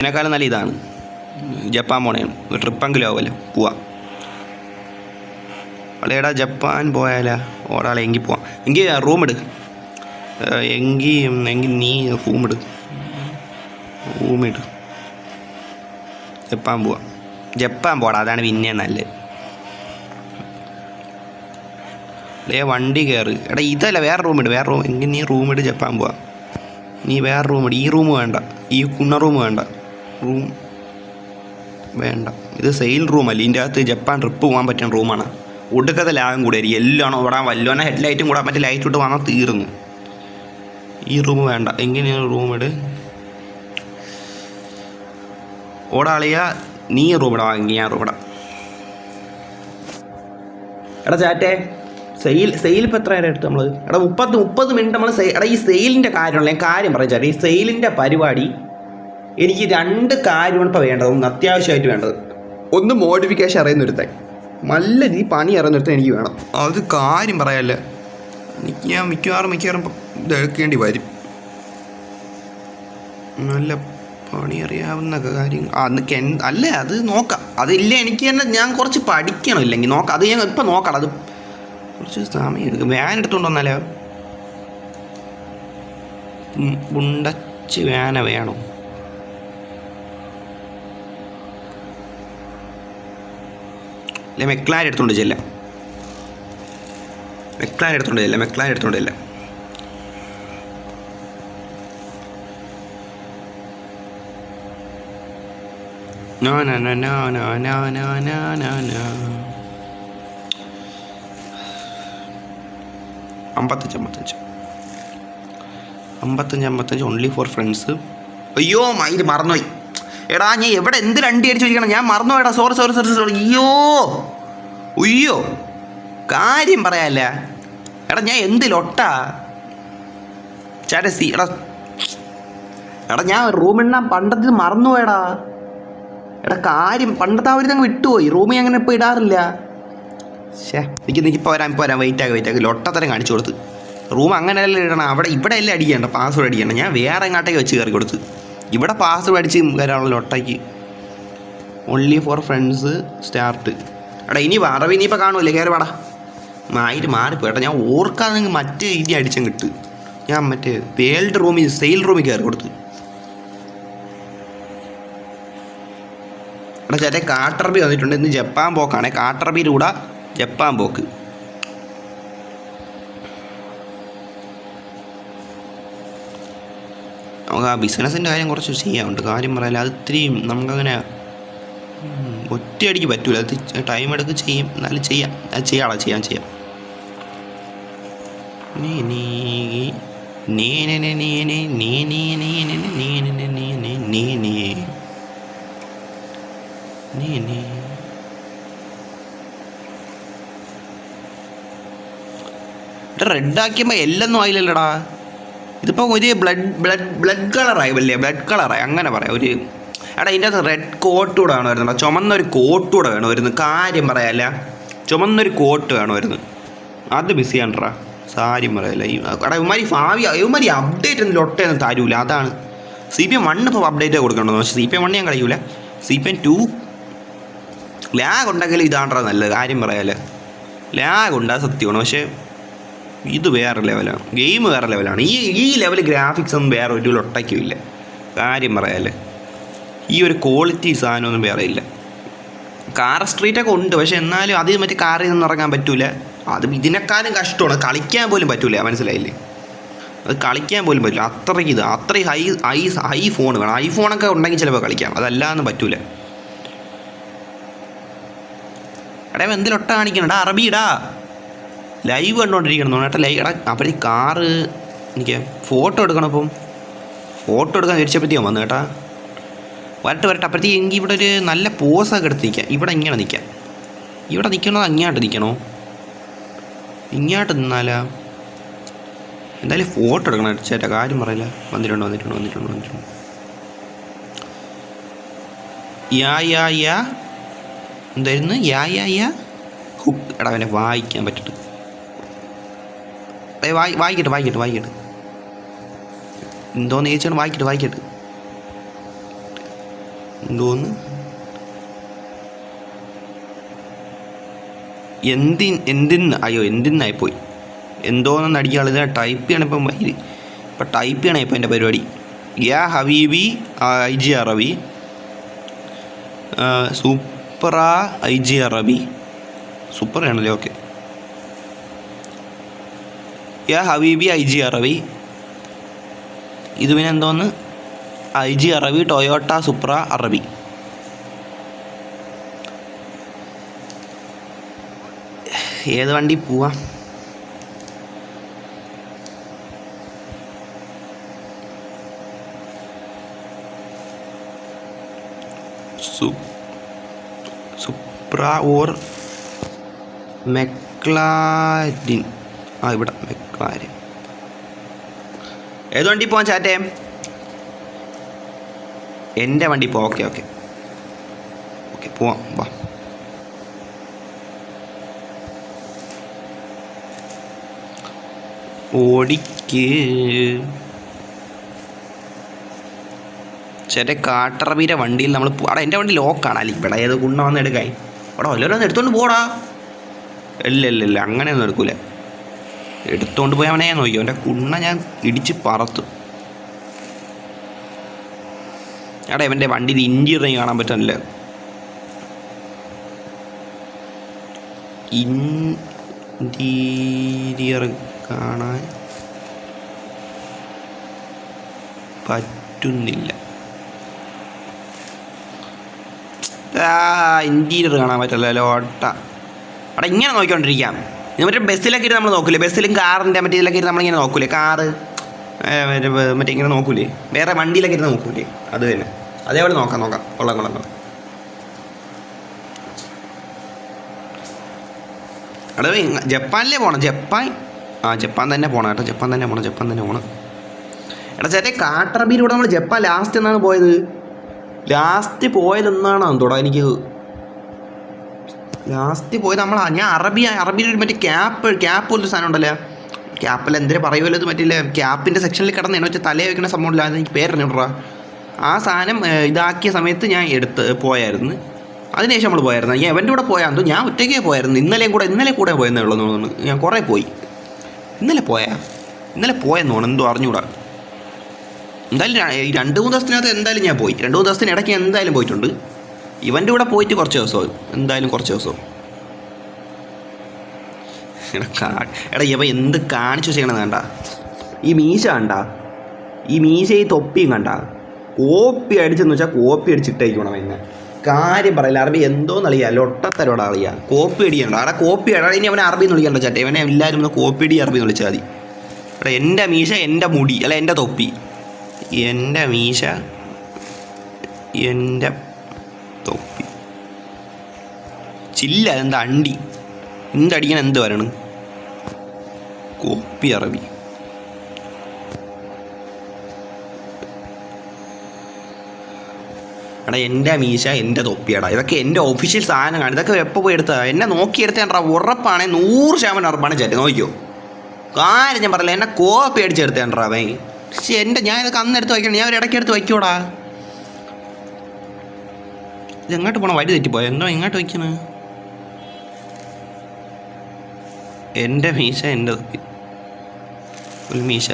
ഇതിനേക്കാളും നല്ല ഇതാണ്. ജപ്പാൻ പോണേണ്. ഒരു ട്രിപ്പെങ്കിലും ആവുമല്ലോ, പോവാം. അവളേടാ ജപ്പാൻ പോയാലാ? ഒരാളെ എങ്കിൽ പോവാം. എങ്കിൽ റൂം എടു. എങ്കിൽ നീ റൂം ഇട്. ജപ്പാൻ പോവാം. ജപ്പാൻ പോടാ, അതാണ് പിന്നെ നല്ലത്. വണ്ടി കയറ്. എടാ ഇതല്ല, വേറെ റൂം ഇട്. എങ്കിൽ നീ റൂം ഇട്, ജപ്പാൻ പോവാം. നീ വേറെ റൂം ഇട്. ഈ റൂം വേണ്ട, ഈ കുണ്ണ റൂം വേണ്ട. റൂം വേണ്ട. ഇത് സെയിൽ റൂമല്ല, ഇതിൻ്റെ അകത്ത് ജപ്പാൻ ട്രിപ്പ് പോകാൻ പറ്റുന്ന റൂമാണ്. ഒടുക്കത്തെ ലാഭം കൂടെ ആയിരിക്കും. എല്ലാം ഓടാൻ വല്ലോനെ ഹെഡ്ലൈറ്റും കൂടാൻ മറ്റേ ലൈറ്റ് ഇട്ട് വന്നാൽ തീർന്നു. ഈ റൂം വേണ്ട. എങ്ങനെയാണ് റൂം ഇട്. ഓടാളിയ നീ റൂം ഇടാ. എങ്കിൽ ഞാൻ റൂം ഇടാം. എടാ ചാറ്റേ, സെയിൽ ഇപ്പോൾ എത്ര നേരം എടുത്തു നമ്മൾ? എടാ 30 മിനിറ്റ് നമ്മൾ എടാ ഈ സെയിലിൻ്റെ കാര്യമുള്ള ഞാൻ കാര്യം പറയാം ചേട്ടാ. ഈ സെയിലിൻ്റെ പരിപാടി എനിക്ക് 2 കാര്യമാണ് ഇപ്പോൾ വേണ്ടത്. ഒന്ന് അത്യാവശ്യമായിട്ട് വേണ്ടത്. ഒന്ന് മോഡിഫിക്കേഷൻ അറിയുന്നൊരുത്തൻ, നല്ല രീതി പണി അറിയുന്നൊരുത്തൻ എനിക്ക് വേണം. അത് കാര്യം പറയാമല്ലേ. എനിക്ക് ഞാൻ മിക്കവാറും ഇത് എടുക്കേണ്ടി വരും. നല്ല പണി അറിയാവുന്ന കാര്യങ്ങൾ അല്ല, അത് നോക്കാം. അതില്ല എനിക്ക് തന്നെ ഞാൻ കുറച്ച് പഠിക്കണം. ഇല്ലെങ്കിൽ നോക്കാം. അത് ഞാൻ ഇപ്പം നോക്കാം. അത് കുറച്ച് സമയം എടുക്കും. വാൻ എടുത്തുകൊണ്ട് വന്നാലോ? ബുണ്ടച്ച് വാന വേണോ? അല്ലെ മെക്ലാൻ എടുത്തുകൊണ്ട് ചെല്ലാം. മെക്ലാൻ എടുത്തുകൊണ്ട് ചെല്ലാം. No. 55 only four friends. അയ്യോ ഇത് മറന്നുപോയി. എടാ ഞാൻ എവിടെ എന്ത് രണ്ടി അടിച്ച് ചോദിക്കണം, ഞാൻ മറന്നുപോയടാ. സോറി. അയ്യോ കാര്യം പറയാല്ല. എടാ ഞാൻ എന്തിലൊട്ടാ ചേട്ടാ. എടാ ഞാൻ റൂമിണ്ണാൻ പണ്ടത്തെ മറന്നുപോയടാ. എടാ കാര്യം പണ്ടത്തെ അവർ ഞങ്ങൾ വിട്ടുപോയി. റൂമിൽ അങ്ങനെ ഇപ്പോൾ ഇടാറില്ല. ഇപ്പോൾ വരാം. വെയിറ്റ് ആക്കി ലൊട്ടത്തരം കാണിച്ചു കൊടുത്ത്. റൂം അങ്ങനെയല്ല ഇടണം. ഇവിടെ എല്ലാം അടിക്കണ്ട, പാസ്വേഡ് അടിക്കണ്ട. ഞാൻ വേറെ എങ്ങാട്ടേക്ക് വെച്ച് കയറി കൊടുത്ത്. ഇവിടെ പാസ്വേഡ് അടിച്ച് കയറാനുള്ള ലൊട്ടയ്ക്ക്. Only four friends start. എടാ ഇനിയിപ്പോൾ കാണുമല്ലേ, കയറി വാടാ. മാറിപ്പോയി. എടാ ഞാൻ ഓർക്കാതെ നിങ്ങൾ മറ്റേ ഇനി അടിച്ചും കിട്ട്. ഞാൻ മറ്റേ സെയിൽ റൂമിൽ കയറി കൊടുത്തു. എടാ ചേട്ടാ കാട്ടർബി വന്നിട്ടുണ്ട്. ഇന്ന് ജപ്പാൻ പോക്കാണേ. കാട്ടർബിയുടെ കൂടെ ജപ്പാൻ പോക്ക്. നമുക്ക് ആ ബിസിനസ്സിൻ്റെ കാര്യം കുറച്ച് ചെയ്യാനുണ്ട്. കാര്യം പറയാല്ല, അത് ഇത്തിരി നമുക്കങ്ങനെ ഒറ്റയടിക്ക് പറ്റൂല. അത് ടൈം എടുക്ക് ചെയ്യും. എന്നാലും ചെയ്യാം. അത് ചെയ്യാം. റെഡാക്കിയപ്പോൾ എല്ലൊന്നും ആയില്ലല്ലോടാ. ഇതിപ്പോൾ ഒരു ബ്ലഡ് കളറായി അങ്ങനെ പറയാം. എടാ ഇതിൻ്റെ അകത്ത് റെഡ് കോട്ട് കൂടെ വേണമായിരുന്നു. ചുമന്നൊരു കോട്ട് കൂടെ വേണമായിരുന്നു. കാര്യം പറയാല്ല, ചുമന്നൊരു കോട്ട് വേണമായിരുന്നു. അത് ബിസി ആണ്ട്രാ. കാര്യം പറയല്ല. എടാ ഇവന്മാരി അപ്ഡേറ്റ് ഒന്നും ലൊട്ടയൊന്നും തരൂല. അതാണ് CPM 1 ഇപ്പോൾ അപ്ഡേറ്റ് കൊടുക്കണ്ടോ? പക്ഷേ CPM 1 ഞാൻ കളിയൂല. CPM 2 ലാഗ് ഉണ്ടെങ്കിൽ ഇതാണ്ട്രാ നല്ലത്. കാര്യം പറയാല്ലേ, ലാഗ് ഉണ്ടാ സത്യമാണ്. പക്ഷേ ഇത് വേറെ ലെവലാണ്. ഗെയിം വേറെ ലെവലാണ്. ഈ ലെവൽ ഗ്രാഫിക്സ് ഒന്നും വേറെ ഒരു ലൊട്ടയ്ക്കും ഇല്ല. കാര്യം പറയാല്ലേ, ഈ ഒരു ക്വാളിറ്റി സാധനമൊന്നും വേറെ ഇല്ല. കാർ സ്ട്രീറ്റൊക്കെ ഉണ്ട്, പക്ഷെ എന്നാലും അത് മറ്റേ കാറിൽ നിന്ന് ഇറങ്ങാൻ പറ്റൂല. അത് ഇതിനേക്കാളും കഷ്ടമാണ്. കളിക്കാൻ പോലും പറ്റൂല. മനസ്സിലായില്ലേ? അത് കളിക്കാൻ പോലും പറ്റില്ല. അത്രയും ഹൈ ഫോൺ വേണം. ഐഫോണൊക്കെ ഉണ്ടെങ്കിൽ ചിലപ്പോൾ കളിക്കാം. അതല്ലാന്ന് പറ്റൂല. എടാ എന്തിലൊട്ട കാണിക്കണടാ? അറബിടാ ലൈവ് കണ്ടുകൊണ്ടിരിക്കണം കേട്ടോ. അപ്പോൾ ഈ കാറ് എനിക്ക് ഫോട്ടോ എടുക്കണം. അപ്പം ഫോട്ടോ എടുക്കാൻ തിരിച്ചപ്പറ്റിയോ വന്നു കേട്ടാ. വരട്ടെ. അപ്പോഴത്തേക്ക് എങ്കിൽ ഇവിടെ ഒരു നല്ല പോസൊക്കെ എടുത്ത് നിൽക്കാം. ഇവിടെ ഇങ്ങനെ നിൽക്കാം. ഇവിടെ നിൽക്കണോ അങ്ങോട്ട് നിൽക്കണോ? ഇങ്ങോട്ട് നിന്നാലാ? എന്തായാലും ഫോട്ടോ എടുക്കണം ചേട്ടാ. കാര്യം പറയില്ല. വന്നിട്ടുണ്ട്. യാ എന്തായിരുന്നു? യാ ഹുക്ക്. എടാ അവനെ വായിക്കാൻ പറ്റിട്ട്. വായിക്കട്ടെ. എന്തോന്ന് ചോദിച്ചാണ്. വായിക്കട്ടെ. എന്തോന്ന് അയ്യോ എന്തിന്നായിപ്പോയി എന്തോന്ന് അടിക്കാനുള്ളത് ടൈപ്പ് ചെയ്യണം ഇപ്പം ടൈപ്പ് ചെയ്യണം ഇപ്പം എൻ്റെ പരിപാടി. യാ ഹബീബി IG അറബി സൂപ്പറ IG അറബി സൂപ്പറാണല്ലേ. ഓക്കെ യാ ഹബീബി IG അറബി. ഇത് പിന്നെ എന്തോന്ന് IG അറബി ടൊയോട്ട സൂപ്പറ അറബി. ഏത് വണ്ടി പോവാ? സുപ്ര ഓർ മെക്ലാരിൻ. ഇവിടെ മെക്ലാരിൻ. ഏത് വണ്ടി പോവാൻ ചാറ്റേ? എൻ്റെ വണ്ടി പോവാം. ഓക്കെ ഓക്കെ ഓക്കെ പോവാം. വാ ഓടിക്ക്. ചേട്ടൻ കാട്ടറബീരെ വണ്ടിയിൽ നമ്മൾ അവിടെ എൻ്റെ വണ്ടി ലോക്കാണ്. അല്ല ഇവിടെ ഏത് കുണ്ണ വന്ന് എടുക്കാൻ അവിടെ വല്ലവരും എടുത്തോണ്ട് പോടാ. ഇല്ല അങ്ങനെയൊന്നും എടുക്കൂല. എടുത്തോണ്ട് പോയി അവനെ ഞാൻ നോക്കിയോ എൻ്റെ കുണ്ണ ഞാൻ ഇടിച്ച് പറത്തും. എടാ ഇവൻ്റെ വണ്ടിയിൽ ഇൻറ്റീരിയർ കാണാൻ പറ്റുന്നില്ല. ഇൻറ്റീരിയർ കാണാൻ പറ്റുന്നില്ല. ഇൻറ്റീരിയർ കാണാൻ പറ്റില്ലല്ലോ. അവിടെ ഇങ്ങനെ നോക്കിക്കൊണ്ടിരിക്കാം. ഇത് മറ്റേ ബസ്സിലൊക്കെ ഇരുന്ന് നമ്മൾ നോക്കൂലേ? ബസ്സിലും കാറിൻ്റെ മറ്റേ ഇതിലൊക്കെ ഇരുന്ന് നമ്മളിങ്ങനെ നോക്കൂലേ? കാറ് മറ്റേ ഇങ്ങനെ നോക്കൂലേ? വേറെ വണ്ടിയിലൊക്കെ ഇരുന്ന് നോക്കൂലേ? അത് തന്നെ അതേപോലെ നോക്കാം. കൊള്ളാം. അവിടെ ജപ്പാനിലേ പോകണം. ജപ്പാൻ തന്നെ പോകണം കേട്ടോ. ജപ്പാൻ തന്നെ പോകണം. എടാ ചേട്ടൻ കാട്ടറബിയിലൂടെ നമ്മൾ ജപ്പാൻ ലാസ്റ്റ് എന്നാണ് പോയത്. ലാസ്റ്റ് പോയതെന്നാണ് തോടാ എനിക്ക് ലാസ്റ്റ് പോയത് ഞാൻ അറബിയിൽ മറ്റേ ക്യാപ്പ് പോലൊരു സാധനം ഉണ്ടല്ലോ. ക്യാപ്പിൽ എന്തിനാ പറയുമല്ലോ, ഇത് മറ്റില്ല ക്യാപ്പിൻ്റെ സെക്ഷനിൽ കിടന്ന് വെച്ചാൽ തലയെ വെക്കുന്ന സംഭവം ഇല്ല. എനിക്ക് പേരറിഞ്ഞോടാ. ആ സാധനം ഇതാക്കിയ സമയത്ത് ഞാൻ പോയായിരുന്നു. അതിനുശേഷം നമ്മൾ പോയായിരുന്നു. ഞാൻ അവൻ്റെ കൂടെ പോയാന്തോ ഞാൻ ഒറ്റയ്ക്കേ പോയായിരുന്നു. ഇന്നലെ കൂടെ പോയെന്നേ ഉള്ളൂ തോന്നുന്നു. ഞാൻ കുറേ പോയി. ഇന്നലെ പോയെന്ന് തോന്നുന്നു. എന്തോ അറിഞ്ഞൂടാ. എന്തായാലും 2-3 ദിവസത്തിനകത്ത് എന്തായാലും ഞാൻ പോയി. 2-3 ദിവസത്തിന് ഇടയ്ക്ക് എന്തായാലും പോയിട്ടുണ്ട്. ഇവൻ്റെ കൂടെ പോയിട്ട് കുറച്ച് ദിവസമാകും. കുറച്ച് ദിവസവും. എടാ ഇവ എന്ത് കാണിച്ചു ചെയ്യണമെന്ന് കണ്ട? ഈ മീശ കണ്ട? ഈ തൊപ്പിയും കണ്ട? കോപ്പി അടിച്ചെന്ന് വെച്ചാൽ കോപ്പി അടിച്ചിട്ടേക്കണം. എന്നെ കാര്യം പറയില്ല. അറബി എന്തോന്നറിയാ? ലൊട്ടത്തരോട് അറിയാം. കോപ്പി അടിക്കണ്ട. അവിടെ കോപ്പി ഇനി അവനെ അറബി എന്ന് വിളിക്കണ്ട ചേട്ടാ. ഇവനെ എല്ലാവരും ഒന്ന് കോപ്പി അടി അറബി എന്ന് വിളിച്ചാൽ മതി. എടാ എൻ്റെ മീശ എൻ്റെ മുടി അല്ല എൻ്റെ തൊപ്പി. എൻ്റെ മീശ എൻ്റെ തൊപ്പി ചില്ല. എന്താ അണ്ടി എന്തടിക്കാൻ എന്ത് വരണം? കോപ്പി അറബി. എടാ എൻ്റെ മീശ എൻ്റെ തൊപ്പിയടാ. ഇതൊക്കെ എൻ്റെ ഒഫീഷ്യൽ സാധനമാണ്. ഇതൊക്കെ എപ്പോൾ പോയി എടുത്താൽ എന്നെ നോക്കിയെടുത്തേണ്ടാ. ഉറപ്പാണെ 100% ഉറപ്പാണ് ചേട്ടൻ. നോക്കിയോ കാര്യം ഞാൻ പറയില്ല. എന്നെ കോപ്പി അടിച്ചെടുത്തേണ്ടാ അവൻ. പക്ഷേ ഞാൻ ഇതൊക്കെ അന്നെടുത്ത് വയ്ക്കണം. ഞാൻ ഒരു ഇടയ്ക്കെടുത്ത് വയ്ക്കൂടാ. ഇതെങ്ങോട്ട് പോകണം? വഴി തെറ്റിപ്പോയോ എന്തോ? ഇങ്ങോട്ട് വയ്ക്കണ എൻ്റെ മീശ എൻ്റെ തൊപ്പി. ഒരു മീശ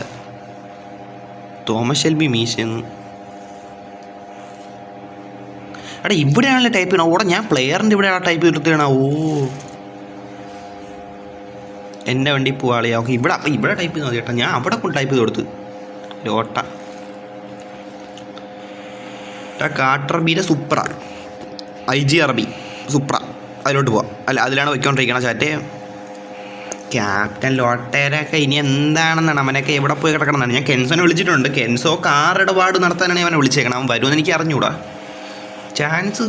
തോമസ് ഷെൽബി മീശയെന്ന്. എടാ ഇവിടെയാണല്ലോ ടൈപ്പ് ചെയ്യണം. ഓടെ ഞാൻ പ്ലെയറിൻ്റെ ഇവിടെയാണ് ടൈപ്പ് ചെയ്തിട്ടാണ്. എൻ്റെ വണ്ടി പോവാളിയാ. ഓക്കെ ഇവിടെ ടൈപ്പ് ചെയ്താൽ മതി കേട്ടോ. ഞാൻ അവിടെ കൊണ്ട് ടൈപ്പ് ചെയ്ത് കൊടുത്ത് ലോട്ട കാട്ടറബിയിലെ സൂപ്ര IG അറബി സൂപ്ര. അതിലോട്ട് പോവാം. അല്ല അതിലാണ് വയ്ക്കൊണ്ടിരിക്കണം ചാറ്റേ. ക്യാപ്റ്റൻ ലോട്ടേരൊക്കെ ഇനി എന്താണെന്നാണ് അവനൊക്കെ എവിടെ പോയി കിടക്കണമെന്നാണ്. ഞാൻ കെൻസോനെ വിളിച്ചിട്ടുണ്ട്. കെൻസോ കാർ ഇടപാട് നടത്താനാണ് അവനെ വിളിച്ചേക്കണം. അവൻ വരുമെന്ന് എനിക്ക് അറിഞ്ഞൂടാ. ചാൻസ്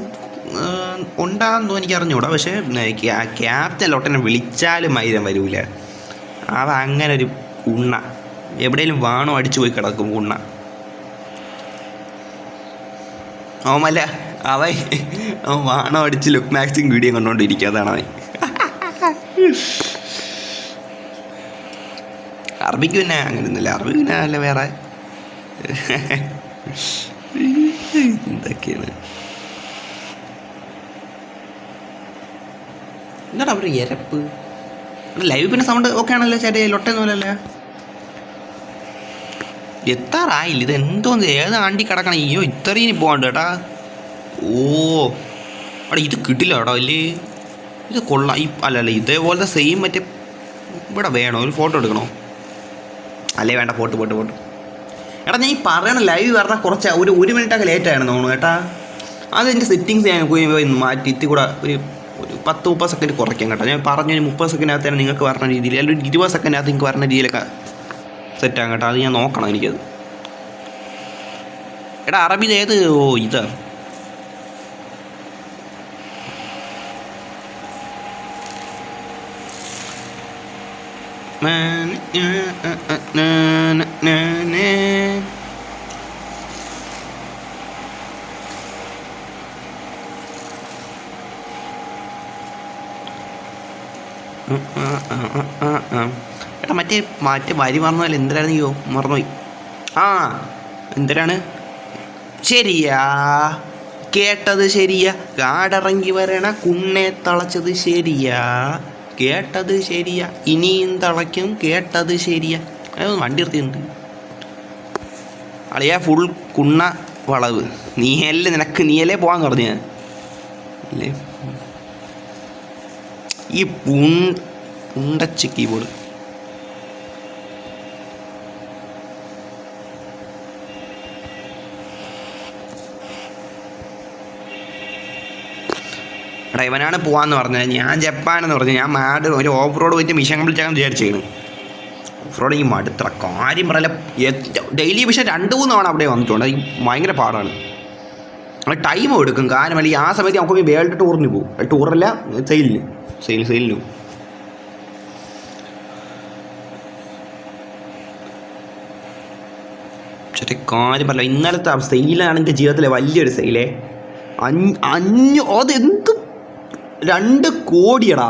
ഉണ്ടാകുന്നോ എനിക്ക് അറിഞ്ഞൂടാ. പക്ഷേ ക്യാപ്റ്റൻ ലോട്ടനെ വിളിച്ചാലും മൈരം വരൂല. അവ അങ്ങനെ ഒരു ഉണ്ണ എവിടെയെങ്കിലും വാണോ അടിച്ചു പോയി കിടക്കും ഉണ്ണ. അവൻ വാണോ അടിച്ച് ലുക്ക് മാക്സിങ് വീഡിയോ കണ്ടുകൊണ്ടിരിക്കുക. അതാണ് അവൻ. അറബിക്ക് പിന്നെ അങ്ങനെയൊന്നുമില്ല. അറബി പിന്നെ അല്ല വേറെ എന്തൊക്കെയാണ്. എന്താടാ ഒരു എരപ്പ് ലൈവ് പിന്നെ സൗണ്ട് ഓക്കെ ആണല്ലോ ചേട്ടേ ലൊട്ടൊന്നും അല്ലല്ലേ എത്താറായില്ല ഇത് എന്തോന്ന് ഏത് ആണ്ടി കിടക്കണം അയ്യോ ഇത്രയും പോകണ്ട കേട്ടാ ഓ അവിടെ ഇത് കിട്ടില്ല കേട്ടോ അല്ലേ ഇത് കൊള്ളാം അല്ലല്ല ഇതേപോലത്തെ സെയിം മറ്റേ ഇവിടെ വേണോ ഒരു ഫോട്ടോ എടുക്കണോ അല്ലേ വേണ്ട ഫോട്ടോ എടാ ഞാൻ ഈ പറയണ ലൈവ് പറഞ്ഞാൽ കുറച്ച് ഒരു മിനിറ്റൊക്കെ ലേറ്റായിരുന്നു തോന്നുന്നു കേട്ടാ അത് എൻ്റെ സെറ്റിങ്സ് ഞാൻ പോയി മാറ്റി ഇത്തി കൂടെ ഒരു 10-30 സെക്കൻഡ് കുറയ്ക്കാം കേട്ടോ ഞാൻ പറഞ്ഞൊരു 30 സെക്കൻഡിനകത്താണ് നിങ്ങൾക്ക് പറഞ്ഞ രീതിയിൽ അല്ലെങ്കിൽ ഒരു 20 സെക്കൻഡിനകത്ത് നിങ്ങൾക്ക് പറഞ്ഞ രീതിയിലൊക്കെ സെറ്റാകും കേട്ടോ അത് ഞാൻ നോക്കണം എനിക്കത് എടാ അറബിയിൽ ഏത് ഓ ഇതാ എടാ മറ്റേ വരി മറന്നല്ലേ എന്തിനായിരുന്നു മറന്നുപോയി എന്തിനാണ് ശരിയാ കേട്ടത് ശരിയാ കാടിറങ്ങി വരണ കുണ്ണെ തളച്ചത് ശരിയാ കേട്ടത് ശരിയാ ഇനിയും തളയ്ക്കും കേട്ടത് ശരിയാ വണ്ടി നിർത്തിയിട്ടുണ്ട് അളിയാ ഫുൾ കുണ്ണ വളവ് നീയല്ലേ പോകാന്ന് പറഞ്ഞു അല്ലേ ഈ പുണ്ടച്ച കീബോർഡ് എടാ ഇവനാണ് പോവാന്ന് പറഞ്ഞത് ഞാൻ ജപ്പാനെന്ന് പറഞ്ഞു ഞാൻ മാഡ് ഒരു ഓഫ് റോഡ് പോയിട്ട് മിഷൻ കംപ്ലീറ്റ് ആകാൻ വിചാരിച്ചാണ് ഓഫ് റോഡ് ഈ മടുത്ര കാര്യം പറയല ഡെയിലി പക്ഷേ 2-3 തവണ അവിടെ വന്നിട്ടുണ്ട് ഈ ഭയങ്കര പാടാണ് ടൈം എടുക്കും കാരണം അല്ലെങ്കിൽ ആ സമയത്ത് നമുക്ക് വേൾഡ് ടൂറിന് പോകും ടൂറല്ല സെയിലിന് പോകും പക്ഷേ കാര്യം പറയില്ല ഇന്നലത്തെ സെയിലാണ് എൻ്റെ ജീവിതത്തിലെ വലിയൊരു സെയിലേ അതെന്ത് 2 കോടിയടാ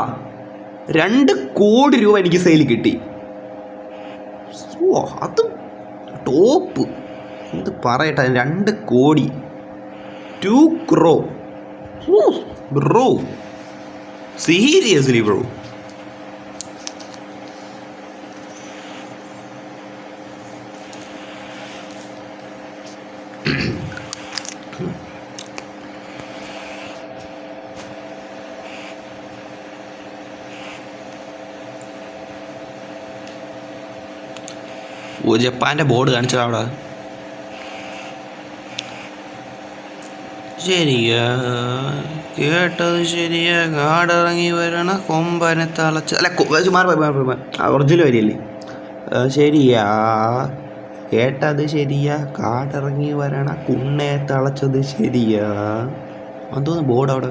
2 കോടി രൂപ എനിക്ക് സെയിൽ കിട്ടി ഓ അത് ടോപ്പ് എന്ത് പറയട്ടെ 2 കോടി 2 crore ബ്രോ സീരിയസ്ലി ബ്രോ ജപ്പാൻ്റെ ബോർഡ് കാണിച്ചതാ അവിടെ ശരിയാ കേട്ടത് ശരിയാ കാടിറങ്ങി വരണ കൊമ്പനെ തളച്ച് അല്ല ഒറിജിനൽ വരിയല്ലേ ശരിയാ കേട്ടത് ശരിയാ കാടിറങ്ങി വരണ കുണ്ണെ തളച്ചത് ശരിയാ അതൊന്ന് ബോർഡ് അവിടെ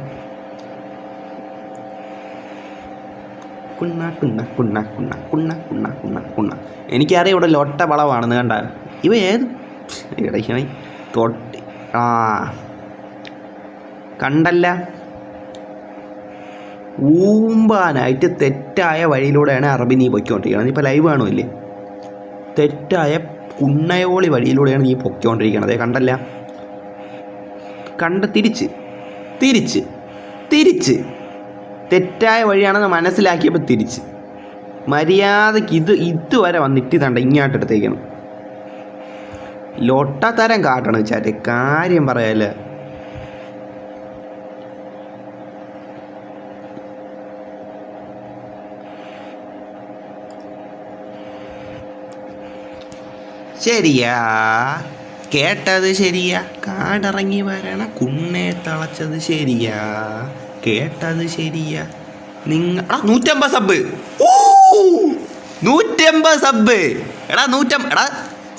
കുണ്ണ കുണ്ണ കുണ്ണ കുണ്ണ കുണ്ണ കുണ്ണ കുണ്ണ കുണ്ണ എനിക്കറിയാം ഇവിടെ ലൊട്ട വളവാണെന്ന് കണ്ട ഇവ ഏത് ഇടയ്ക്ക് തൊട്ടി കണ്ടല്ല ഊമ്പാനായിട്ട് തെറ്റായ വഴിയിലൂടെയാണ് അറബി നീ പൊയ്ക്കൊണ്ടിരിക്കുന്നത് ഇപ്പോൾ ലൈവ് കാണുമല്ലേ തെറ്റായ കുണ്ണയോളി വഴിയിലൂടെയാണ് നീ പൊയ്ക്കൊണ്ടിരിക്കണത് കണ്ടല്ല തിരിച്ച് തെറ്റായ വഴിയാണെന്ന് മനസ്സിലാക്കിയപ്പോൾ തിരിച്ച് മര്യാദയ്ക്ക് ഇതുവരെ വന്നിട്ട് തണ്ട ഇങ്ങോട്ടെടുത്തേക്കണം ലൊട്ടത്തരം കാട്ടണം ചാറ്റെ കാര്യം പറയാല്ലേ ശരിയാ കേട്ടത് ശരിയാ കാടിറങ്ങി വരണ കുണ്ണെ തളച്ചത് ശരിയാ കേട്ടത് ശരിയാ നിങ്ങൾ 150 സബ് 150 സബ് എടാ എടാ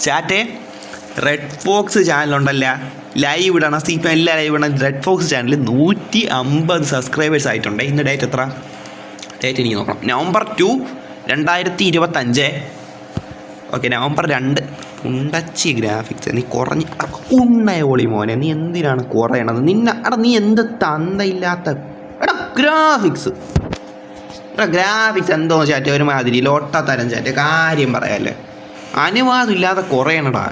ചാറ്റേ റെഡ് ഫോക്സ് ചാനലുണ്ടല്ല ലൈവ് ഇടണം ഇപ്പം എല്ലാ ലൈവ് ഇടണം റെഡ് ഫോക്സ് ചാനലിൽ 150 സബ്സ്ക്രൈബേഴ്സ് ആയിട്ടുണ്ട് ഇന്ന് ഡേറ്റ് എത്ര ഡേറ്റ് എനിക്ക് നോക്കണം November 2 2025 ഓക്കെ November 2 ഉണ്ടച്ചി ഗ്രാഫിക്സ് നീ കുറഞ്ഞ് ഉണ്ണയോളി മോനെ നീ എന്തിനാണ് കുറയണത് നീ എന്ത് തന്തയില്ലാത്ത ഗ്രാഫിക്സ് എന്തോ ചാറ്റ ഒരുമാതിരി ലോട്ടത്തരം ചാറ്റ കാര്യം പറയാല്ലേ അനുവാദം ഇല്ലാതെ കുറയണടാ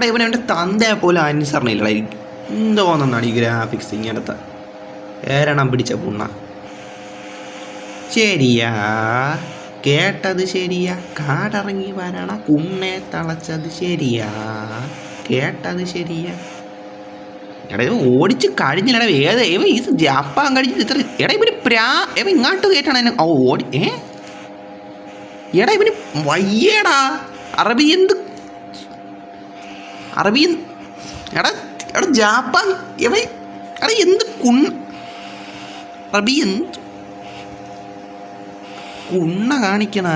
ഇവനെ തന്തയെ പോലും അനുസരണ ഇല്ലടാ എന്തോന്നാണ് ഈ ഗ്രാഫിക്സ് ഇങ്ങനത്തെ ഏരണം പിടിച്ച പുണ്ണ ശരിയാ, കേട്ടത് ശരിയാ, കാടിറങ്ങി വരണ കുണ്ണെ തളച്ചത് ശരിയാ, കേട്ടത് ശരിയാ. എടാ ഇവ ഓടിച്ച് കഴിഞ്ഞില്ലടാ. ഇവ ഈ ജപ്പാൻ കഴിച്ചിട്ട് ഇത്ര എടാ ഇവന് ഇവ ഇങ്ങോട്ട് കയറ്റാണ് എന്നെ ഓടി. എടാ ഇവന് വയ്യേടാ. അറബി എടാ എടാ ജാപ്പാൻ ഇവ എടാ എന്ത് അറബി എന്ത് കുണ്ണ കാണിക്കണ.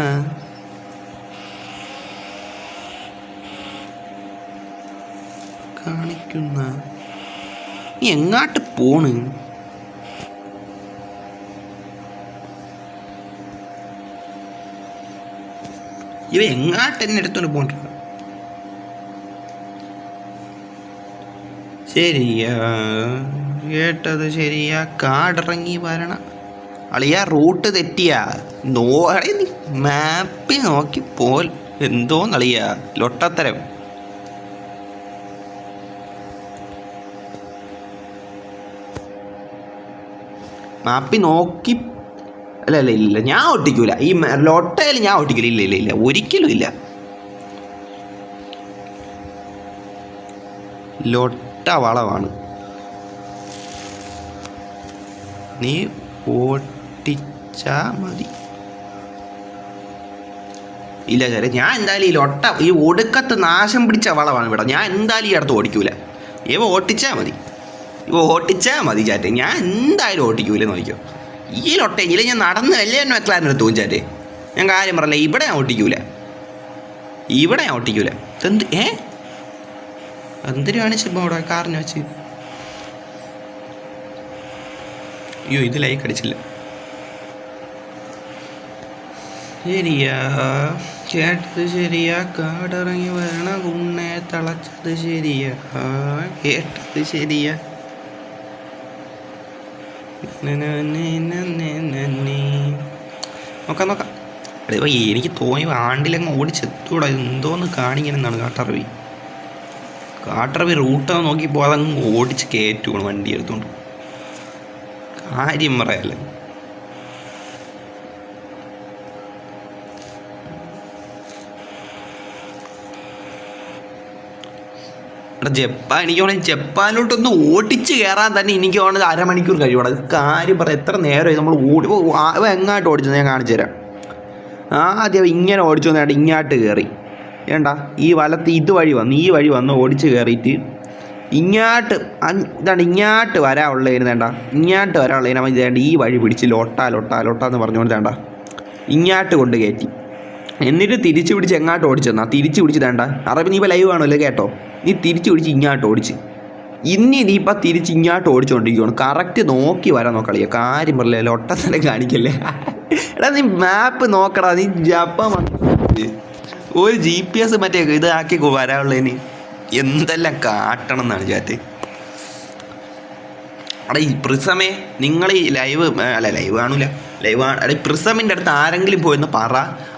നീ എങ്ങാട്ട് പോണ്? ഇവ എങ്ങാട്ട് എന്നെ എടുത്തോണ്ട് പോണ്ട. ശരിയാ, കേട്ടത് ശരിയാ, കാടിറങ്ങി വരണ. അളിയാ റൂട്ട് തെറ്റിയാ. മാപ്പിൽ നോക്കി പോൽ എന്തോന്നളിയാ ലൊട്ടത്തരം. മാപ്പി നോക്കി ഇല്ല ഞാൻ ഒട്ടിക്കൂല. ഈ ലൊട്ടയിൽ ഞാൻ ഒട്ടിക്കൂല. ഇല്ല ഒരിക്കലും ഇല്ല. ലൊട്ട വളവാണ്. നീ ഓട്ടിച്ചാ മതി. ഇല്ല സാറേ, ഞാൻ എന്തായാലും ഈ ലൊട്ട ഈ ഒടുക്കത്ത് നാശം പിടിച്ച വളവാണ് ഇവിടെ. ഞാൻ എന്തായാലും ഈ അടുത്ത് ഓടിക്കൂല. ഇവ ഓട്ടിച്ചാൽ മതി ചാറ്റെ. ഞാൻ എന്തായാലും ഓട്ടിക്കൂലെന്ന് നോക്കിയോ. ഈ ലൊട്ടയെങ്കിലും ഞാൻ നടന്ന് കല്യാണം വെക്കലാൻ എടുത്തു ചാറ്റെ. ഞാൻ കാര്യം പറയല്ല, ഇവിടെ ഞാൻ ഓട്ടിക്കൂല. എന്തിനു കാണിച്ചപ്പോൾ അവിടെ കാറിന് വെച്ച്. അയ്യോ ഇത് ലൈക്ക് അടിച്ചില്ല. ശരിയാ, കേട്ടത് ശരിയാ, കാടിറങ്ങി വരണ കുണ്ണെ തളച്ചത് ശരിയാ, കേട്ടത് ശരിയാ. നോക്കാം. എനിക്ക് തോന്നി ആണ്ടിലങ്ങ് ഓടിച്ചെത്തൂടാ. എന്തോന്ന് കാണിക്കണമെന്നാണ് കാട്ടറബി റൂട്ട് നോക്കിയപ്പോൾ അതങ്ങ് ഓടിച്ച് കയറ്റുകയാണ് വണ്ടി എടുത്തുകൊണ്ട്. കാര്യം പറയാല്ലേ. എനിക്ക് വേണമെങ്കിൽ ജപ്പാനിലോട്ടൊന്ന് ഓടിച്ച് കയറാൻ തന്നെ എനിക്ക് വേണമെങ്കിൽ അരമണിക്കൂർ കഴിയണം. അത് കാര്യം പറയാം. എത്ര നേരമായി നമ്മൾ എങ്ങോട്ട് ഓടിച്ചത് ഞാൻ കാണിച്ചു തരാം. ആദ്യം ഇങ്ങനെ ഓടിച്ചു വന്നിട്ട് ഇങ്ങോട്ട് കയറി വേണ്ട. ഈ വലത്ത് ഈ വഴി വന്ന് ഓടിച്ച് കയറിയിട്ട് ഇങ്ങോട്ട് വരാനുള്ളതിന് വേണ്ട. ഇങ്ങോട്ട് വരാനുള്ളതിന് നമ്മൾ വേണ്ട ഈ വഴി പിടിച്ച് ലൊട്ടാന്ന് പറഞ്ഞുകൊണ്ട് വേണ്ട ഇങ്ങോട്ട് കൊണ്ട് കയറ്റി. എന്നിട്ട് തിരിച്ചു പിടിച്ച് എങ്ങോട്ട് ഓടിച്ചെന്നാ തിരിച്ചു പിടിച്ച് വേണ്ട. അറബി നീ ഇപ്പോൾ ലൈവ് കാണുമല്ലോ കേട്ടോ. നീ തിരിച്ചു പിടിച്ച് ഇങ്ങോട്ട് ഓടിച്ച് നീ ഇപ്പം തിരിച്ച് ഇങ്ങോട്ട് ഓടിച്ചുകൊണ്ടിരിക്കുകയാണ്. കറക്റ്റ് നോക്കി വരാൻ നോക്കളിയ. കാര്യം പറയല്ലേ, ലൊട്ടത്തന്നെ കാണിക്കല്ലേ. എടാ നീ മാപ്പ് നോക്കടാ. നീ ജപ്പാൻ ഒരു GPS മറ്റേ ഇതാക്കി വരാനുള്ളതിന് എന്തെല്ലാം കാട്ടണം എന്നാണ് ചാറ്റ്. എടാ ഈ പ്രിസമേ നിങ്ങൾ ഈ ലൈവ് കാണൂല. എടാ ഈ പ്രിസമിൻ്റെ അടുത്ത് ആരെങ്കിലും പോയെന്ന് പറ.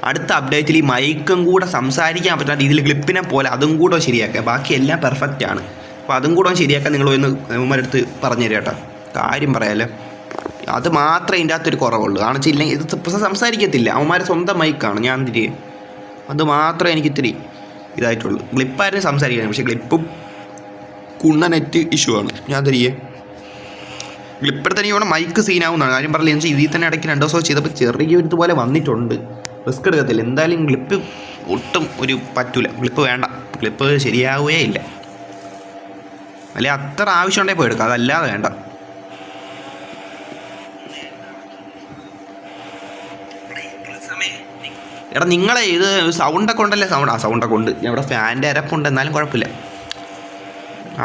അടുത്ത അപ്ഡേറ്റിൽ ഈ മൈക്കും കൂടെ സംസാരിക്കാൻ പറ്റുന്ന രീതിയിൽ ക്ലിപ്പിനെ പോലെ അതും കൂടെ ശരിയാക്കുക. ബാക്കി എല്ലാം പെർഫെക്റ്റ് ആണ്. അപ്പോൾ അതും കൂടെ ശരിയാക്കാൻ നിങ്ങൾ ഒന്ന് ഉമ്മരടുത്ത് പറഞ്ഞു തരാം കേട്ടോ. കാര്യം പറയാമല്ലോ, അത് മാത്രമേ ഇതിൻ്റെ അകത്തൊരു കുറവുള്ളൂ. കാരണം വെച്ചില്ലെങ്കിൽ ഇത് സംസാരിക്കത്തില്ല. അവന്മാരെ സ്വന്തം മൈക്കാണ്. ഞാൻ തിരികെ അത് മാത്രമേ എനിക്ക് ഇത്തിരി ഇതായിട്ടുള്ളൂ. ക്ലിപ്പായിരുന്നു സംസാരിക്കാൻ, പക്ഷേ ക്ലിപ്പും നെറ്റ് ഇഷ്യൂ ആണ്. ഞാൻ തിരികെ ക്ലിപ്പിൽ തന്നെ ഇവിടെ മൈക്ക് സീനാവുന്നതാണ്. കാര്യം പറഞ്ഞില്ല. എന്ന് വെച്ചാൽ ഇതിൽ തന്നെ ഇടയ്ക്ക് 2 ദിവസം ചെയ്തപ്പോൾ ചെറിയൊരു ഇതുപോലെ വന്നിട്ടുണ്ട്. റിസ്ക് എടുക്കത്തില്ല. എന്തായാലും ക്ലിപ്പ് ഒട്ടും പറ്റൂല. ക്ലിപ്പ് വേണ്ട. ക്ലിപ്പ് ശരിയാവുകയേ ഇല്ല. അല്ലെ അത്ര ആവശ്യമുണ്ടെങ്കിൽ പോയി എടുക്കാം. അതല്ലാതെ വേണ്ട. എടാ നിങ്ങളെ ഇത് സൗണ്ടൊക്കെ ഉണ്ടല്ലേ? സൗണ്ടൊക്കെ ഉണ്ട്. ഇവിടെ ഫാനിൻ്റെ അരപ്പുണ്ട്. എന്നാലും കുഴപ്പമില്ല.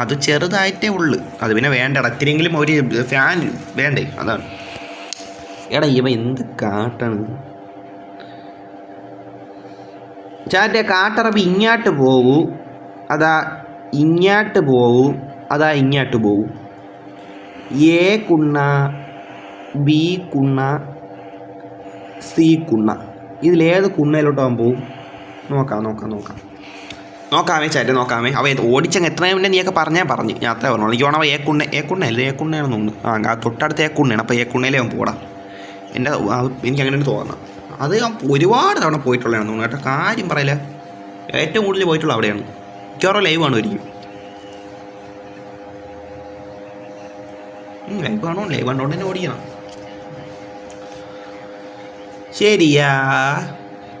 അത് ചെറുതായിട്ടേ ഉള്ളു. അത് പിന്നെ വേണ്ട. ഇടത്തിരെങ്കിലും ഒരു ഫാൻ വേണ്ടേ, അതാണ്. എടാ ഇവ എന്ത് കാട്ടാണ് ചാറ്റേ. കാട്ടറബ് ഇങ്ങോട്ട് പോകൂ, അതാ ഇങ്ങോട്ട് പോകൂ, അതാ ഇങ്ങോട്ട് പോകൂ. എ കുണ്ണ, ബി കുണ്ണ, സി കുണ്ണ. ഇതിലേത് കുണ്ണയിലോട്ടാൻ പോവും? നോക്കാമേ ചാറ്റ് നോക്കാമേ. അവ ഓടിച്ചങ്ങ് എത്രയും മുന്നേ നീയൊക്കെ പറഞ്ഞു ഞാൻ അത്ര പറഞ്ഞു. എനിക്ക് വേണം ഏക്കുണ്ണയല്ലേ? ഏക്കുണ്ണയാണെന്ന് തോന്നുന്നു. തൊട്ടടുത്ത് ഏക്കുണ്ണയാണ്. അപ്പോൾ ഏക്കുണ്ണയിലേ അവൻ പോടാ. എനിക്ക് അങ്ങനെ തോന്നുന്നു. അത് ഞാൻ ഒരുപാട് തവണ പോയിട്ടുള്ളതാണ് തോന്നുന്നു കേട്ടോ, കാര്യം പറയില്ല. ഏറ്റവും കൂടുതൽ പോയിട്ടുള്ള അവിടെയാണ്. മിക്കവാറും ലൈവ് ആണ് ഒരിക്കും. ലൈവ് ആണോ? ലൈവ് കണ്ടോണ്ട് തന്നെ ഓടിക്കണം. ശരിയാ,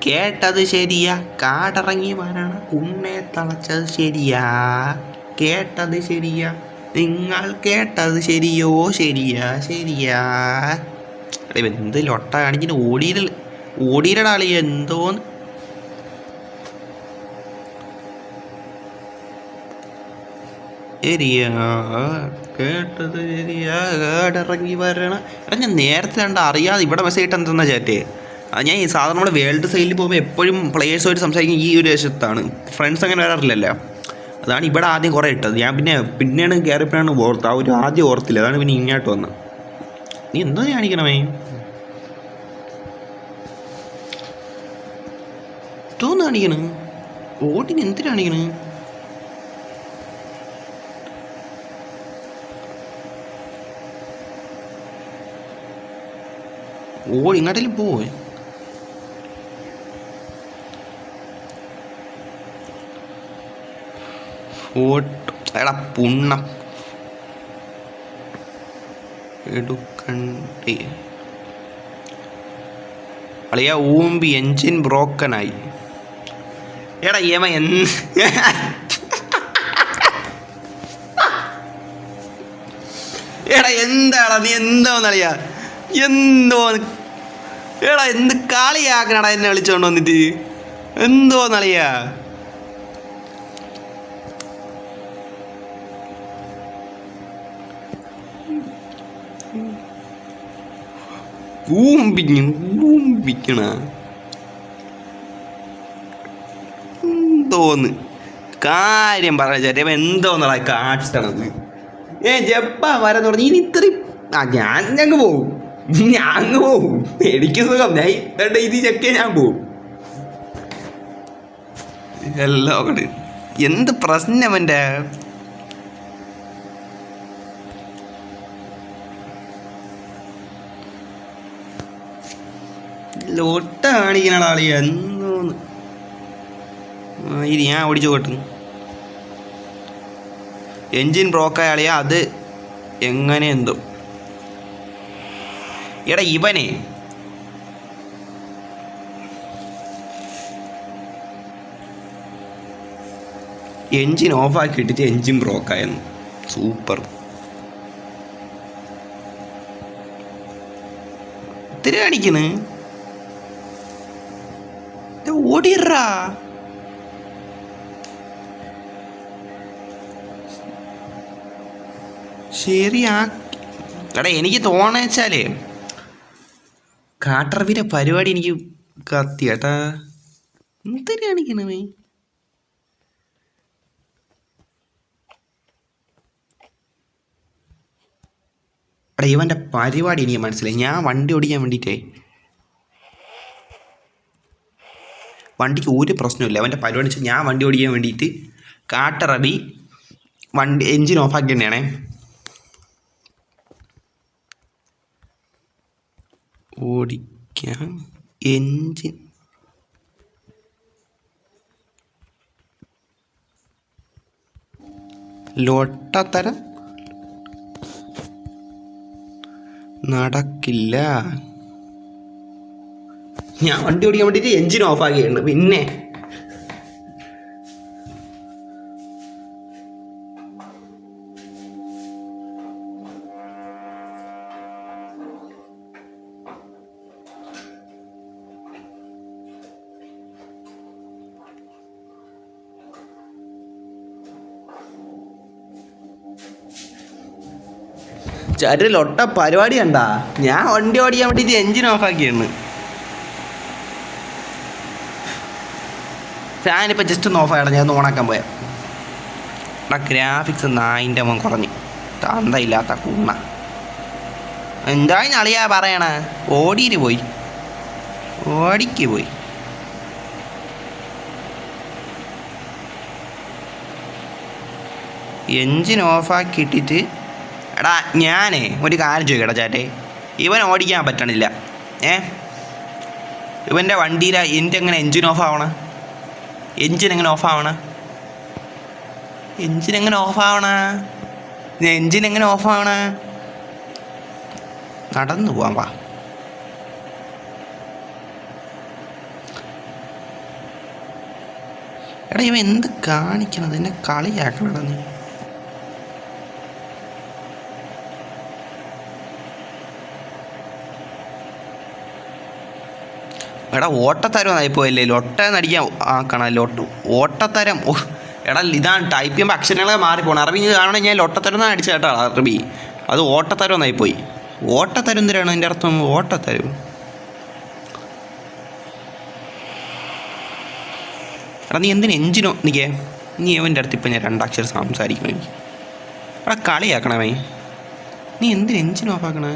കേട്ടത് ശരിയാ, കാടിറങ്ങി വരണ ഉണ്ണെ തളച്ചത് ശരിയാ, കേട്ടത് ശരിയാ, നിങ്ങൾ കേട്ടത് ശരിയോ, ശരിയാ ശരിയാ. എന്ത് ലൊട്ട കാണിച്ചിട്ട് ഓടിയിരടാ കളി എന്തോന്ന്. ശരിയാ, കേട്ടത് ശരിയാ, കാടിറങ്ങി വരണ. എടാ ഞാൻ നേരത്തെ കണ്ട അറിയാതെ ഇവിടെ മെസ്സേജ് ഇട്ട് എന്തെന്നാ ചാറ്റേ. ഞാൻ ഈ സാധാരണ നമ്മുടെ വേൾഡ് സൈഡിൽ പോകുമ്പോൾ എപ്പോഴും പ്ലേയേഴ്സുമായിട്ട് സംസാരിക്കും ഈ ഒരു വശത്താണ്. ഫ്രണ്ട്സ് അങ്ങനെ വരാറില്ലല്ലോ. അതാണ് ഇവിടെ ആദ്യം കുറേ ഇട്ടത്. ഞാൻ പിന്നെയാണ് കയറിയപ്പോഴാണ് ഓർത്ത്. ആ ഒരു ആദ്യം ഓർത്തില്ല. അതാണ് പിന്നെ ഇങ്ങോട്ട് വന്നത്. നീ എന്തോ കാണിക്കണമേ, എന്തോന്ന് കാണിക്കണ്? ഓടിന് എന്തിനാ കാണിക്കണ്? ഇങ്ങോട്ടേലും പോവേ. എടാ പുണ്ണ എടുക്കണ്ടേ അളിയ. ഊമ്പി എൻജിൻ ബ്രോക്കനായി. എടാ ഏമ എടാ എന്താടാ നീ എന്തോന്നളിയാ, എന്തോ എടാ എന്ത് കളിയാക്കണടാ എന്നെ വിളിച്ചോണ്ട് വന്നിട്ട്. എന്തോന്നളിയാ, ൂമ്പിക്കണ എന്തോന്ന് കാര്യം പറഞ്ഞ ചേട്ടൻ എന്തോന്നടാ കാട്ടണത്. ജപ്പാൻ വരാന്ന് പറഞ്ഞ ഇനി ഇത്രയും ഞാൻ പോവും. എനിക്ക് സുഖം. ഞാൻ ഇത് ചെക്കേ ഞാൻ പോവും. എല്ലാം എന്ത് പ്രശ്നം എൻ്റെ. ലോട്ട കാണിക്കണ ആളി എന്തോന്ന്. ഇനി ഞാൻ ഓടിച്ചു പോട്ട്. എൻജിൻ ബ്രോക്കായ ആളിയാ അത് എങ്ങനെ എന്തോ. എടാ ഇവനെ എൻജിൻ ഓഫാക്കി ഇട്ടിട്ട് എൻജിൻ ബ്രോക്കായെന്ന്. സൂപ്പർ. ഇത്തിരി കാണിക്കണ് ഓടിയറാ. ശരിയാ. എടാ എനിക്ക് തോന്നേച്ചാലേ കാട്ടറവിൻ്റെ പരിപാടി എനിക്ക് കത്തി കേട്ടാ. എന്തിനാ കാണിക്കണേ? എടാ ഇവൻ്റെ പരിപാടി എനിക്ക് മനസ്സിലായി. ഞാൻ വണ്ടി ഓടിക്കാൻ വേണ്ടിയിട്ടേ, വണ്ടിക്ക് ഒരു പ്രശ്നമില്ല. അവൻ്റെ പരിപാടി വെച്ചാൽ ഞാൻ വണ്ടി ഓടിക്കാൻ വേണ്ടിയിട്ട് കാട്ടറബി വണ്ടി എൻജിൻ ഓഫാക്കി തന്നെയാണേ. ഓടിക്കാം എൻജിൻ ലോട്ടത്തരം നടക്കില്ല. ഞാൻ വണ്ടി ഓടിക്കാൻ വേണ്ടിയിട്ട് എൻജിൻ ഓഫാക്കിയിട്ടുണ്ട്. പിന്നെ ചരിലൊട്ട പരിപാടി കണ്ടാ. ഞാൻ വണ്ടി ഓടിക്കാൻ വേണ്ടിയിട്ട് എൻജിൻ ഓഫാക്കിയാണ്. ഫാനിപ്പോൾ ജസ്റ്റ് ഒന്ന് ഓഫായിടാം. ഞാൻ ഒന്ന് ഓണാക്കാൻ പോയാൽ ഗ്രാഫിക്സ് 9 കുറഞ്ഞ് തന്തയില്ലാത്ത കൂണ. എന്തായാലും അളിയാ പറയണ. ഓടിയിട്ട് പോയി, ഓടിക്ക് പോയി. എൻജിൻ ഓഫാക്കി ഇട്ടിട്ട് എടാ ഞാനേ ഒരു കാര്യം ചോദിക്കട്ടെ ചാറ്റേ. ഇവൻ ഓടിക്കാൻ പറ്റണില്ല. ഇവൻ്റെ വണ്ടിയിലെ എങ്ങനെ എൻജിൻ ഓഫ് ആവണം? എൻജിൻ എങ്ങനെ ഓഫ് ആവണം? നടന്നു പോവാൻ വാ. എടാ ഇവ എന്ത് കാണിക്കണത്? എന്നെ കളിയാക്കണടാ നീ. എടാ ഓട്ടത്തരം പോയല്ലേ, ലൊട്ടേന്നടിക്കാൻ ആക്കണം. ഓട്ടത്തരം. എടാ ഇതാണ് ടൈപ്പ് ചെയ്യുമ്പോൾ അക്ഷരങ്ങളെ മാറിപ്പോണം. അറബി കാണണം, ഞാൻ ലൊട്ടത്തരം എന്നാണ് അടിച്ച കേട്ടോ അറബി. അത് ഓട്ടത്തരം എന്നായിപ്പോയി. ഓട്ടത്തരം എന്തിനാണ് എൻ്റെ അർത്ഥം? ഓട്ടത്തരം. എടാ നീ എന്തിനു എഞ്ചിനോ നിൽക്കേ? നീ അവൻ്റെ അടുത്ത് ഇപ്പം ഞാൻ രണ്ടക്ഷരം സംസാരിക്കണം എനിക്ക്. എടാ കളിയാക്കണമേ. നീ എന്തിനു എഞ്ചിൻ ഓഫ് ആക്കണേ?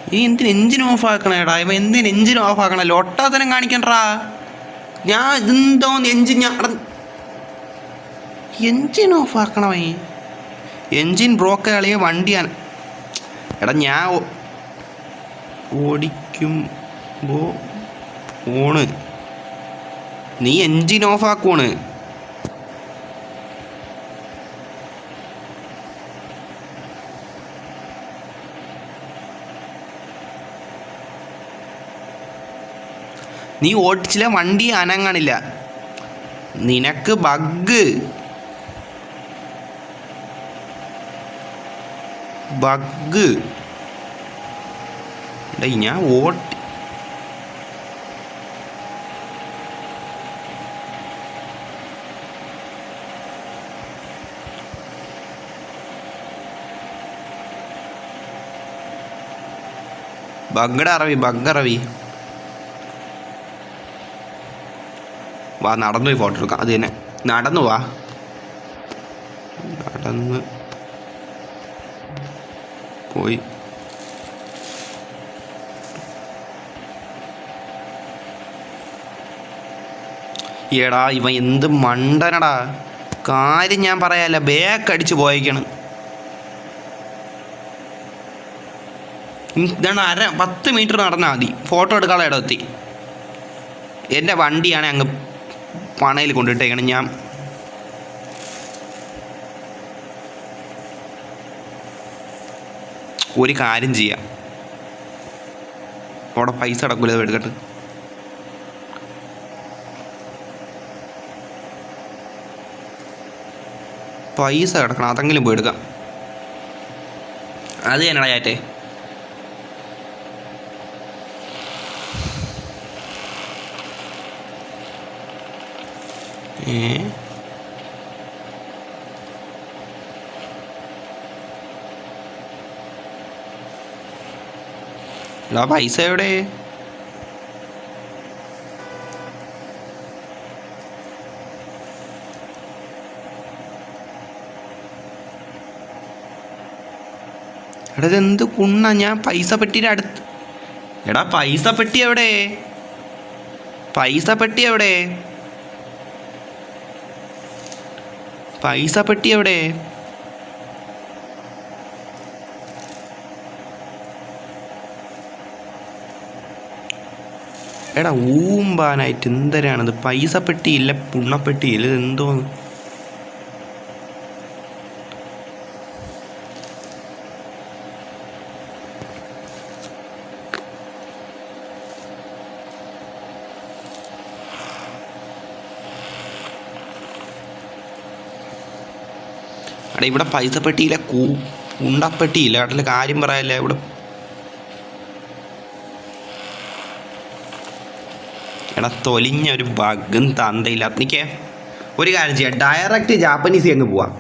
നീ എന്തിന് എഞ്ചിൻ ഓഫ് ആക്കണേടാ? ഇവ എന്തിന് എഞ്ചിൻ ഓഫ് ആക്കണേ? ലൊട്ടാത്തരം കാണിക്കണ്ടാ. ഞാൻ ഇതെന്തോ എഞ്ചിൻ ഓഫ് ആക്കണമേ. എൻജിൻ ബ്രോക്ക് കളിയ വണ്ടിയാണ്. എടാ ഞാൻ ഓടിക്കുമ്പോൾ ഓണ്, നീ എൻജിൻ ഓഫ് ആക്കുവാണ്. നീ ഓടിച്ചില്ല, വണ്ടി അനങ്ങണില്ല. നിനക്ക് ബഗ്. ഞാൻ ബഗ്ഗറവി വാ, നടന്നു പോയി ഫോട്ടോ എടുക്കാം. അത് തന്നെ, നടന്നു വാ. നടന്ന് പോയി. എടാ ഇവ എന്ത് മണ്ടനടാ. കാര്യം ഞാൻ പറയാല്ല, ബാക്ക് അടിച്ച് പോയേക്കാണ്. ഇതാണ് 10 മീറ്റർ നടന്നാൽ മതി, ഫോട്ടോ എടുക്കാനുള്ള ഇടമെത്തി. എൻ്റെ വണ്ടിയാണ് അങ്ങ് പണയിൽ കൊണ്ടിട്ടേക്കണം. ഞാൻ ഒരു കാര്യം ചെയ്യാം, അവിടെ പൈസ അടക്കൂല, അത് എടുക്കട്ടെ. പൈസ കിടക്കണം, അതെങ്കിലും പോയി എടുക്കാം. അത് തന്നെടാ ചാറ്റേ. പൈസ എവിടെ? എടാ ഇതെന്ത് കുണ്ണ, ഞാൻ പൈസ പെട്ടിയുടെ അടുത്ത്. എടാ പൈസ പെട്ടി എവിടെ? പൈസ പെട്ടി എവിടെ? പൈസ പെട്ടി എവിടെ? എടാ ഊമ്പാനായിട്ട് എന്തരാണിത്? പൈസ പെട്ടിയില്ല, പുണ്ണപ്പെട്ടിയില്ല, ഇതെന്തോ. എടാ ഇവിടെ പൈസ പെട്ടിയില്ല, ഉണ്ടപ്പെട്ടിയില്ല. അതിൽ കാര്യം പറയാല്ല ഇവിടെ. എടാ തൊലിഞ്ഞ ഒരു ബഗും തന്തയില്ല. നിൽക്കേ, ഒരു കാര്യം ചെയ്യാം, ഡയറക്റ്റ് ജാപ്പനീസ് അങ്ങ് പോവാം.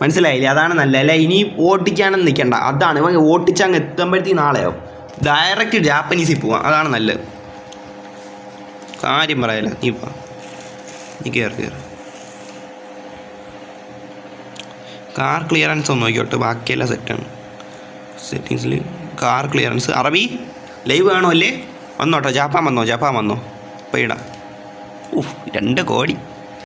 മനസ്സിലായില്ലേ? അതാണ് നല്ലത്. അല്ല ഇനി ഓട്ടിക്കാണെന്ന് നിൽക്കണ്ട. അതാണ് ഇവ ഓട്ടിച്ചങ്ങ് എത്തുമ്പോഴത്തേക്ക് നാളെയോ ഡയറക്റ്റ് ജാപ്പനീസിൽ പോവാം. അതാണ് നല്ലത്. കാര്യം പറയാല്ല. നീ കയറി കാർ ക്ലിയറൻസ് ഒന്ന് നോക്കിയോട്ടെ, ബാക്കിയെല്ലാം സെറ്റാണ്. സെറ്റിങ്സിൽ കാർ ക്ലിയറൻസ്. അറബി ലൈവ് വേണോ അല്ലേ? വന്നോട്ടോ, ജാപ്പാൻ വന്നോ. ഇപ്പോൾ ഇടാം. 2 കോടി.